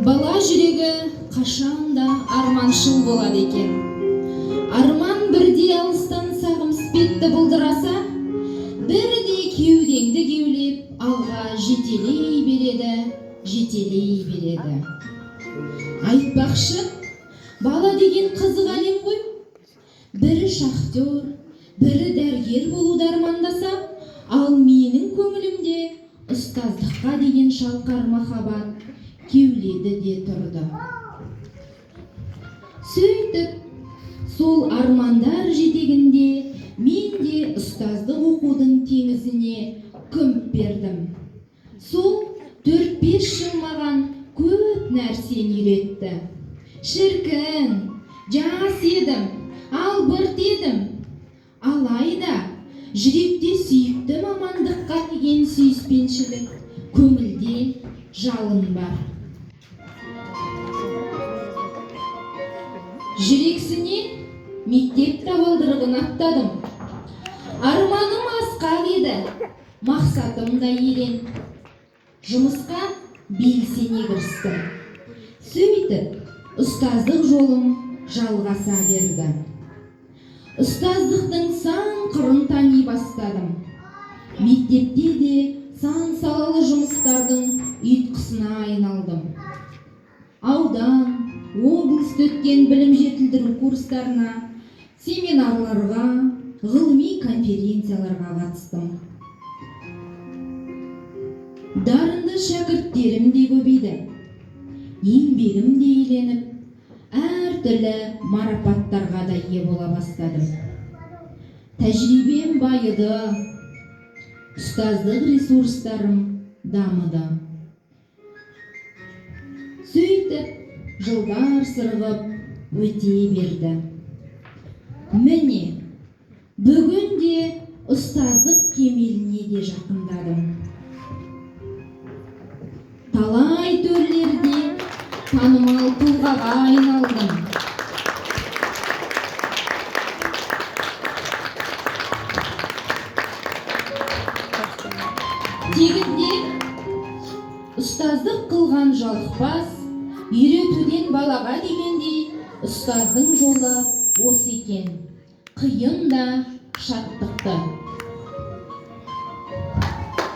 Бала жүрегі қашанда арманшыл болады екен. Арман бірде алыстан сағым іспетті бұлдыраса, бірде кеудеңді кеулеп алға жетелей береді. Айтпақшы, бала деген қызық әлем ғой. Бірі шахтер, бірі дәрігер болуды армандаса, ал менің көңілімде ұстаздыққа деген шалқар махаббат кеуледі де тұрды. Сөйтіп, сол армандар жетегінде мен де ұстаздық оқудың теңізіне күмп бердім. Сол 4-5 жыл маған көп нәрсені үйретті. Шіркін, жас едім, албырт едім. Алайда, жүректе сүйікті мамандыққа деген сүйіспеншілік, көңілде жалын бар. Жүрексіне мектеп табалдырығын аттадым. Арманым асқақ еді, мақсатым да ерен. Жұмысқа белсене кірістім. Сөйтіп, ұстаздық жолым жалғаса берді. Ұстаздықтың сан қырын тани бастадым. Мектепте де сан салалы жұмыстардың ұйытқысына айналдым. Аудан, облыста өткен білім жетілдіру курстарына, семинарларға, ғылыми конференцияларға қатыстым. Дарынды шәкірттерім де көбейді. Еңбегім де еленіп, әртүрлі марапаттарға да ие бола бастадым. Тәжірибем байыды, ұстаздық ресурстарым дамыды. Сөйтіп, жылдар сырғып өте берді. Міне, бүгін де ұстаздық кемеліне де жақындадым. Талай төрлерде танымал тұлғаға айналдым. Тегінде ұстаздық қылған жалықпас, үйретуден балаға дегендей ұстаздың жолы осы екен. Қиын да шаттықты.